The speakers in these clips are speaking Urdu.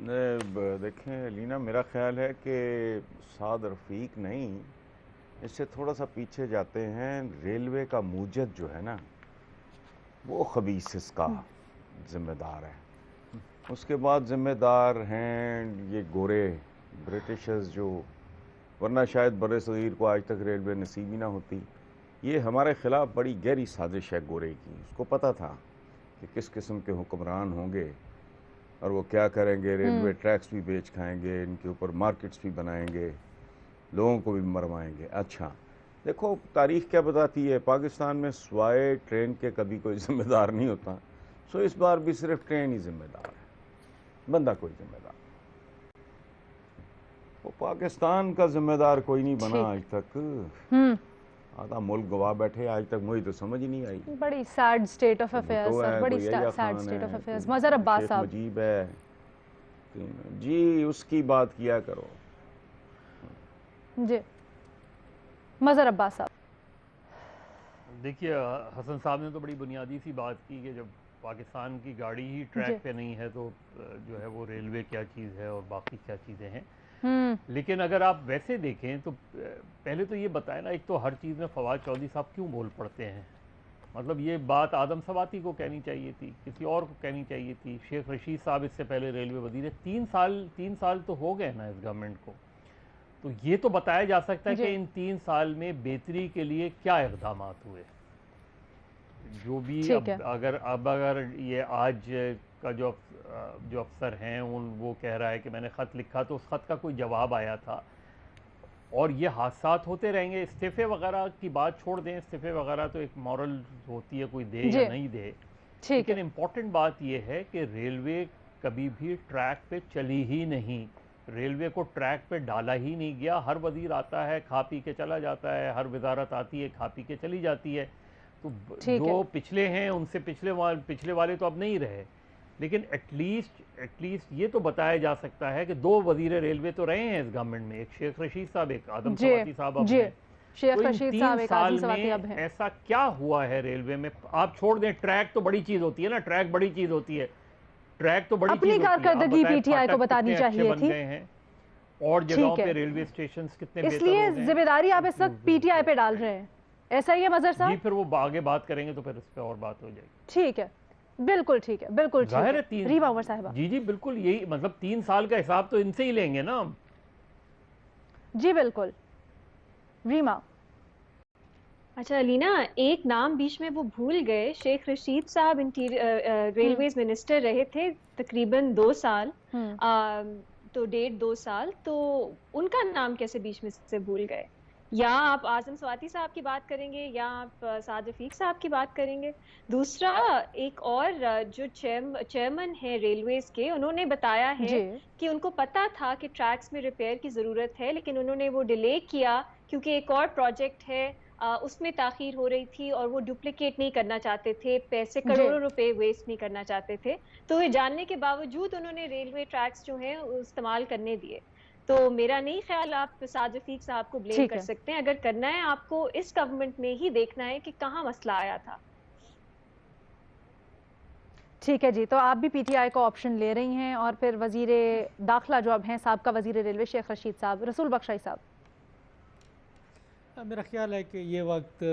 دیکھیں لینا، میرا خیال ہے کہ سعد رفیق نہیں، اس سے تھوڑا سا پیچھے جاتے ہیں، ریلوے کا موجد جو ہے نا وہ خبیث اس کا ذمہ دار ہے. اس کے بعد ذمہ دار ہیں یہ گورے برٹشرز جو، ورنہ شاید بر صغیر کو آج تک ریلوے نصیب ہی نہ ہوتی. یہ ہمارے خلاف بڑی گہری سازش ہے گورے کی. اس کو پتہ تھا کہ کس قسم کے حکمران ہوں گے اور وہ کیا کریں گے. ریلوے ٹریکس بھی بیچ کھائیں گے، ان کے اوپر مارکیٹس بھی بنائیں گے، لوگوں کو بھی مروائیں گے. اچھا دیکھو تاریخ کیا بتاتی ہے، پاکستان میں سوائے ٹرین کے کبھی کوئی ذمہ دار نہیں ہوتا. سو اس بار بھی صرف ٹرین ہی ذمہ دار ہے، بندہ کوئی ذمہ دار. وہ پاکستان کا ذمہ دار کوئی نہیں بنا آج تک. آدھا ملک گواہ بیٹھے آج تک، مجھے تو سمجھ ہی نہیں آئی. بڑی sad state of affairs Bhutto sir, ہے، بڑی کوئی عیا سیڈ خان سٹیٹ آف ہے، افیئرز. کوئی مظہر عباس شیخ صاحب مجیب ہے. جی اس کی بات کیا کرو. جی مظہر عباس صاحب. دیکھیے حسن صاحب نے تو بڑی بنیادی سی بات کی کہ جب پاکستان کی گاڑی ہی ٹریک پہ نہیں ہے تو جو ہے وہ ریلوے کیا چیز ہے اور باقی کیا چیزیں ہیں. لیکن اگر آپ ویسے دیکھیں تو پہلے تو یہ بتائیں نا، ایک تو ہر چیز میں فواد چودھری صاحب کیوں بول پڑتے ہیں؟ مطلب یہ بات آدم سواتی کو کہنی چاہیے تھی، کسی اور کو کہنی چاہیے تھی. شیخ رشید صاحب اس سے پہلے ریلوے وزیر ہے، 3 سال تو ہو گئے نا اس گورنمنٹ کو. تو یہ تو بتایا جا سکتا ہے کہ ان 3 سال میں بہتری کے لیے کیا اقدامات ہوئے. جو بھی اگر یہ آج کا جو افسر ہیں وہ کہہ رہا ہے کہ میں نے خط لکھا تو اس خط کا کوئی جواب آیا تھا، اور یہ حادثات ہوتے رہیں گے. استعفے وغیرہ کی بات چھوڑ دیں، استعفے وغیرہ تو ایک مورل ہوتی ہے، کوئی دے یا نہیں دے. لیکن امپورٹنٹ بات یہ ہے کہ ریلوے کبھی بھی ٹریک پہ چلی ہی نہیں، ریلوے کو ٹریک پہ ڈالا ہی نہیں گیا. ہر وزیر آتا ہے کھا پی کے چلا جاتا ہے، ہر وزارت آتی ہے کھا پی کے چلی جاتی ہے. تو جو پچھلے ہیں ان سے پچھلے والے تو اب نہیں رہے، لیکن ایٹ لیسٹ یہ تو بتایا جا سکتا ہے کہ 2 وزیر ریلوے تو رہے ہیں اس گورنمنٹ میں، ایک شیخ رشید صاحب، ایک آدم سواتی صاحب اب ہیں. شیخ تو ان رشید 3 صاحب ایک سال آدم سواتی اب میں ہیں. ایسا کیا ہوا ہے ریلوے میں؟ آپ چھوڑ دیں، ٹریک تو بڑی چیز ہوتی ہے نا، ٹریک بڑی چیز ہوتی ہے، ٹریک تو بڑی چیز اپنی ہوتی ہے. آپ کارکردگی بتائیں پی ٹی آئی کو پھاٹک بتانی کتنے اچھے چاہیے بن تھی. گئے ہیں اور جگہوں پہ ریلوے اسٹیشنز کتنے اس بہتر لیے ہو گئے ہیں. ذمہ داری آپ اس وقت پی ٹی آئی پہ ڈال رہے ہیں، ایسا ہی ہے مظہر صاحب؟ جی پھر وہ آگے بات کریں گے تو پھر اس پہ اور بات ہو جائے گی. ٹھیک ہے، بالکل ٹھیک ہے، بالکل ٹھیک ظاہر ہے. ہے ریما عمر صاحبہ. جی بالکل، یہی مطلب 3 سال کا حساب تو ان سے ہی لیں گے نا ہم. جی بالکل. ریما. اچھا علینا، ایک نام بیچ میں وہ بھول گئے. شیخ رشید صاحب ریلویز منسٹر رہے تھے تقریباً 2 سال، تو 1.5-2 سال، تو ان کا نام کیسے بیچ میں سے بھول گئے؟ یا آپ اعظم سواتی صاحب کی بات کریں گے یا آپ سعد رفیق صاحب کی بات کریں گے. دوسرا، ایک اور جو چیئرمین ہیں ریلویز کے، انہوں نے بتایا ہے کہ ان کو پتا تھا کہ ٹریکس میں ریپیئر کی ضرورت ہے، لیکن انہوں نے وہ ڈیلے کیا کیونکہ ایک اور پروجیکٹ ہے اس میں تاخیر ہو رہی تھی اور وہ ڈپلیکیٹ نہیں کرنا چاہتے تھے، پیسے کروڑوں روپے ویسٹ نہیں کرنا چاہتے تھے. تو یہ جاننے کے باوجود انہوں نے ریلوے ٹریکس جو ہیں استعمال کرنے دیے. تو میرا نہیں خیال آپ سعد رفیق صاحب کو بلیم کر سکتے ہیں. اگر کرنا ہے آپ کو اس گورنمنٹ میں ہی دیکھنا ہے کہ کہاں مسئلہ آیا تھا. ٹھیک ہے جی، تو آپ بھی پی ٹی آئی کو آپشن لے رہی ہیں، اور پھر وزیر داخلہ جو اب ہیں سابقہ وزیر ریلوے شیخ رشید صاحب. رسول بخشائی صاحب. میرا خیال ہے کہ یہ وقت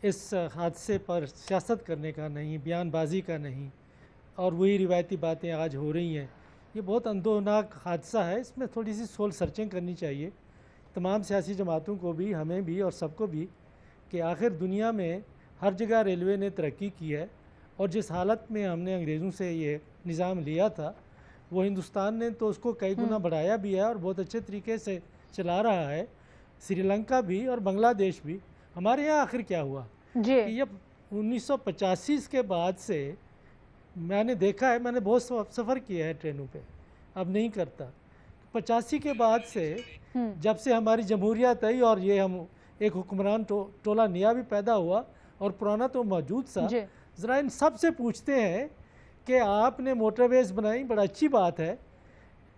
اس حادثے پر سیاست کرنے کا نہیں، بیان بازی کا نہیں، اور وہی روایتی باتیں آج ہو رہی ہیں. یہ بہت اندوہناک حادثہ ہے، اس میں تھوڑی سی سول سرچنگ کرنی چاہیے تمام سیاسی جماعتوں کو بھی، ہمیں بھی اور سب کو بھی، کہ آخر دنیا میں ہر جگہ ریلوے نے ترقی کی ہے، اور جس حالت میں ہم نے انگریزوں سے یہ نظام لیا تھا وہ ہندوستان نے تو اس کو کئی گنا بڑھایا بھی ہے اور بہت اچھے طریقے سے چلا رہا ہے. سری لنکا بھی اور بنگلہ دیش بھی. ہمارے یہاں آخر کیا ہوا کہ یہ 1985 کے بعد سے میں نے دیکھا ہے، میں نے بہت سفر کیا ہے ٹرینوں پہ، اب نہیں کرتا. 85 کے بعد سے جب سے ہماری جمہوریت آئی اور یہ ہم ایک حکمران ٹولہ نیا بھی پیدا ہوا اور پرانا تو موجود تھا، ذرا ان سب سے پوچھتے ہیں کہ آپ نے موٹر ویز بنائی، بڑا اچھی بات ہے،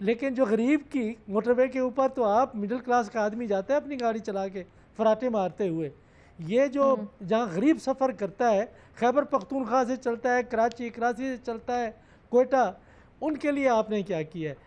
لیکن جو غریب کی موٹر وے کے اوپر تو آپ مڈل کلاس کا آدمی جاتا ہے اپنی گاڑی چلا کے فراٹے مارتے ہوئے. یہ جو جہاں غریب سفر کرتا ہے، خیبر پختونخوا سے چلتا ہے، کراچی سے چلتا ہے، کوئٹہ، ان کے لیے آپ نے کیا کیا ہے؟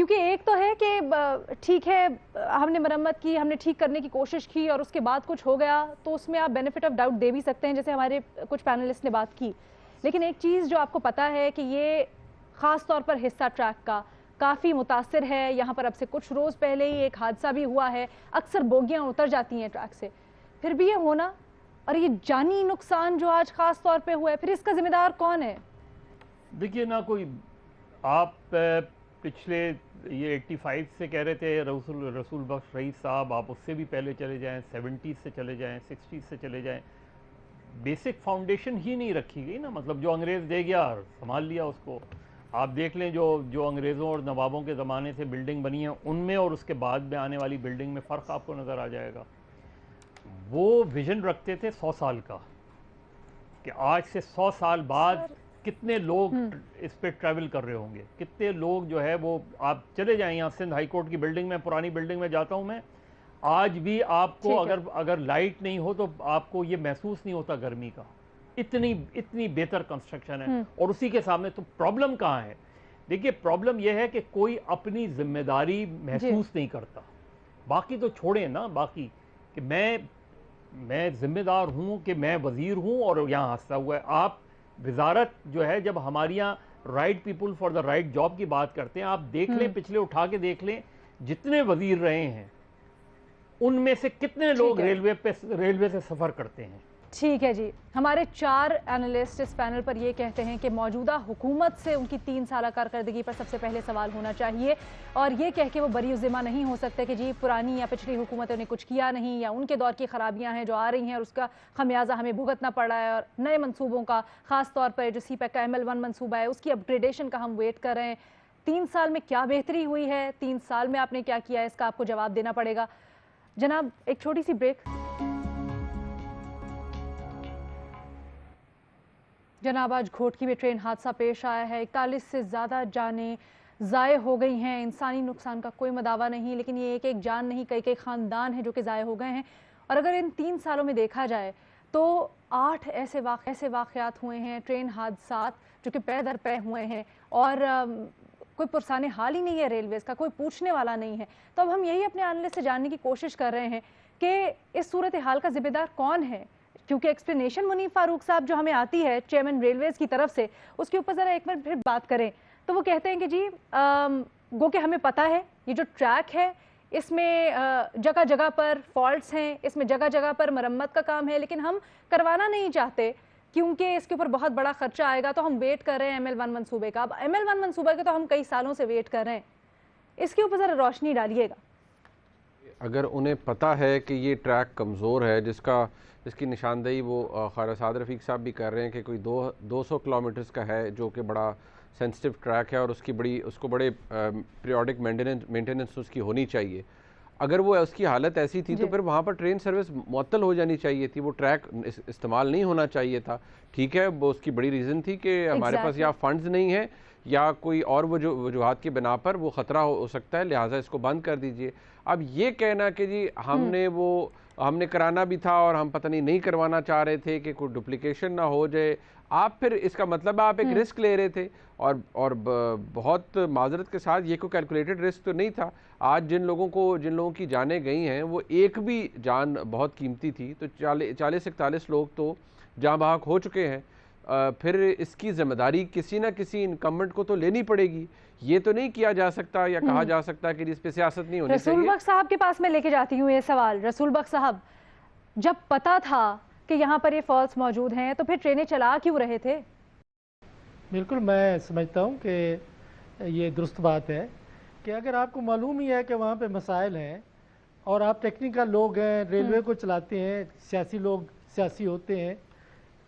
کیونکہ ایک تو ہے کہ ٹھیک ہے ہم نے مرمت کی, ہم نے ٹھیک کرنے کی کوشش کی اور اس کے بعد کچھ ہو گیا تو اس میں آپ بینیفٹ آف ڈاؤٹ دے بھی سکتے ہیں, جیسے ہمارے کچھ پینلسٹ نے بات کی. لیکن ایک چیز جو آپ کو پتا ہے کہ یہ خاص طور پر حصہ ٹریک کا کافی متاثر ہے. یہاں پر اب سے کچھ روز پہلے ہی ایک حادثہ بھی ہوا ہے, اکثر بوگیاں اتر جاتی ہیں ٹریک سے, پھر بھی یہ ہونا اور یہ جانی نقصان جو آج خاص طور پہ ہوا ہے, پھر اس کا ذمہ دار کون ہے؟ دیکھیے نا, کوئی آپ پچھلے یہ 85 سے کہہ رہے تھے رسول بخش رئیس صاحب, آپ اس سے بھی پہلے چلے جائیں, 70s سے چلے جائیں, 60s سے چلے جائیں, بیسک فاؤنڈیشن ہی نہیں رکھی گئی نا. مطلب جو انگریز دے گیا سنبھال لیا اس کو. آپ دیکھ لیں جو انگریزوں اور نوابوں کے زمانے سے بلڈنگ بنی ہیں ان میں اور اس کے بعد میں آنے والی بلڈنگ میں فرق آپ کو نظر آ جائے گا. وہ ویژن رکھتے تھے 100 سال کا, کہ آج سے 100 سال بعد کتنے لوگ اس پہ ٹریول کر رہے ہوں گے, کتنے لوگ جو ہے وہ. آپ چلے جائیں یہاں سندھ ہائی کورٹ کی بلڈنگ میں, پرانی بلڈنگ میں جاتا ہوں میں, آج بھی آپ کو اگر لائٹ نہیں ہو تو آپ کو یہ محسوس نہیں ہوتا گرمی کا. اتنی بہتر کنسٹرکشن ہے. اور اسی کے سامنے تو پرابلم کہاں ہے؟ دیکھیے پرابلم یہ ہے کہ کوئی اپنی ذمہ داری محسوس نہیں کرتا. باقی تو چھوڑیں نا, باقی کہ میں ذمہ دار ہوں, کہ میں وزیر ہوں اور یہاں حادثہ ہوا ہے. آپ وزارت جو ہے, جب ہمارے یہاں right people for the right job کی بات کرتے ہیں, آپ دیکھ لیں پچھلے اٹھا کے دیکھ لیں جتنے وزیر رہے ہیں ان میں سے کتنے لوگ ریلوے سے سفر کرتے ہیں. ٹھیک ہے جی, ہمارے 4 اینالسٹ اس پینل پر یہ کہتے ہیں کہ موجودہ حکومت سے ان کی 3 سالہ کارکردگی پر سب سے پہلے سوال ہونا چاہیے, اور یہ کہہ کے وہ بری ذمہ نہیں ہو سکتے کہ جی پرانی یا پچھلی حکومتوں نے کچھ کیا نہیں, یا ان کے دور کی خرابیاں ہیں جو آ رہی ہیں اور اس کا خمیازہ ہمیں بھگتنا پڑ رہا ہے. اور نئے منصوبوں کا, خاص طور پر جو سی پیک کا ML1 منصوبہ ہے, اس کی اپ گریڈیشن کا ہم ویٹ کر رہے ہیں. 3 سال میں کیا بہتری ہوئی ہے, 3 سال میں آپ نے کیا کیا ہے, اس کا آپ کو جواب دینا پڑے گا. جناب ایک چھوٹی سی بریک. جناب آج گھوٹکی میں ٹرین حادثہ پیش آیا ہے, 41 سے زیادہ جانیں ضائع ہو گئی ہیں. انسانی نقصان کا کوئی مداوع نہیں, لیکن یہ ایک جان نہیں, کئی خاندان ہیں جو کہ ضائع ہو گئے ہیں. اور اگر ان 3 سالوں میں دیکھا جائے تو 8 ایسے واقعات ہوئے ہیں, ٹرین حادثات جو کہ پے در پے ہوئے ہیں, اور کوئی پرسان حال ہی نہیں ہے ریلویز کا, کوئی پوچھنے والا نہیں ہے. تو اب ہم یہی اپنے اینالسٹ سے جاننے کی کوشش کر رہے ہیں کہ اس صورتحال کا ذمہ دار کون ہے, کیونکہ ایکسپلینیشن منیب فاروق صاحب جو ہمیں آتی ہے چیئرمین ریلویز کی طرف سے, اس کے اوپر ذرا ایک منٹ پھر بات کریں. تو وہ کہتے ہیں کہ جی گو کہ ہمیں پتہ ہے یہ جو ٹریک ہے اس میں جگہ جگہ پر فالٹس ہیں, اس میں جگہ جگہ پر مرمت کا کام ہے, لیکن ہم کروانا نہیں چاہتے کیونکہ اس کے اوپر بہت بڑا خرچہ آئے گا. تو ہم ویٹ کر رہے ہیں ML1 منصوبے کا. اب ML1 منصوبے کا تو ہم کئی سالوں سے ویٹ کر رہے ہیں, اس کے اوپر ذرا روشنی ڈالیے گا. اگر انہیں پتہ ہے کہ یہ ٹریک کمزور ہے, جس کی نشاندہی وہ خواجہ سعد رفیق صاحب بھی کر رہے ہیں کہ کوئی 200 کلومیٹرز کا ہے جو کہ بڑا سینسٹیو ٹریک ہے اور اس کو بڑے پیریوڈک مینٹیننس اس کی ہونی چاہیے. اگر وہ اس کی حالت ایسی تھی تو پھر وہاں پر ٹرین سروس معطل ہو جانی چاہیے تھی, وہ ٹریک استعمال نہیں ہونا چاہیے تھا. ٹھیک ہے, وہ اس کی بڑی ریزن تھی کہ ہمارے پاس یا فنڈز نہیں ہیں یا کوئی اور وجوہات کی بنا پر وہ خطرہ ہو سکتا ہے, لہٰذا اس کو بند کر دیجئے. اب یہ کہنا کہ جی ہم نے کرانا بھی تھا اور ہم پتہ نہیں کروانا چاہ رہے تھے کہ کوئی ڈپلیکیشن نہ ہو جائے, آپ پھر اس کا مطلب آپ ایک رسک لے رہے تھے, اور بہت معذرت کے ساتھ یہ کوئی کیلکولیٹڈ رسک تو نہیں تھا. آج جن لوگوں کی جانیں گئی ہیں وہ ایک بھی جان بہت قیمتی تھی, تو 40-41 لوگ تو جاں بحق ہو چکے ہیں. پھر اس کی ذمہ داری کسی نہ کسی انکمبنٹ کو تو لینی پڑے گی. یہ تو نہیں کیا جا سکتا یا کہا جا سکتا کہ اس پہ سیاست نہیں ہونی چاہیے. رسول بخش صاحب کے پاس میں لے کے جاتی ہوں یہ سوال. رسول بخش صاحب, جب پتا تھا کہ یہاں پر یہ فالس موجود ہیں تو پھر ٹرینیں چلا کیوں رہے تھے؟ بالکل میں سمجھتا ہوں کہ یہ درست بات ہے کہ اگر آپ کو معلوم ہی ہے کہ وہاں پہ مسائل ہیں اور آپ ٹیکنیکل لوگ ہیں, ریلوے کو چلاتے ہیں, سیاسی لوگ سیاسی ہوتے ہیں,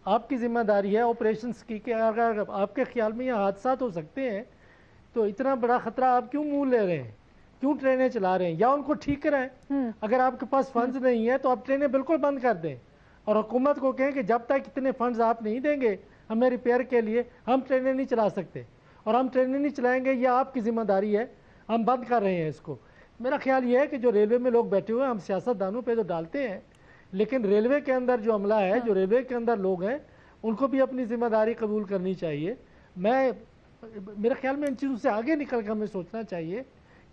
آپ کی ذمہ داری ہے آپریشنز کی کہ اگر آپ کے خیال میں یہ حادثات ہو سکتے ہیں تو اتنا بڑا خطرہ آپ کیوں منہ لے رہے ہیں, کیوں ٹرینیں چلا رہے ہیں, یا ان کو ٹھیک کریں. اگر آپ کے پاس فنڈز نہیں ہے تو آپ ٹرینیں بالکل بند کر دیں اور حکومت کو کہیں کہ جب تک اتنے فنڈز آپ نہیں دیں گے ہمیں ریپیئر کے لیے, ہم ٹرینیں نہیں چلا سکتے, اور ہم ٹرینیں نہیں چلائیں گے, یہ آپ کی ذمہ داری ہے, ہم بند کر رہے ہیں اس کو. میرا خیال یہ ہے کہ جو ریلوے میں لوگ بیٹھے ہوئے ہیں, ہم سیاست دانوں پہ تو ڈالتے ہیں, لیکن ریلوے کے اندر جو عملہ ہے, جو ریلوے کے اندر لوگ ہیں, ان کو بھی اپنی ذمہ داری قبول کرنی چاہیے. میرے خیال میں ان چیزوں سے آگے نکل کر ہمیں سوچنا چاہیے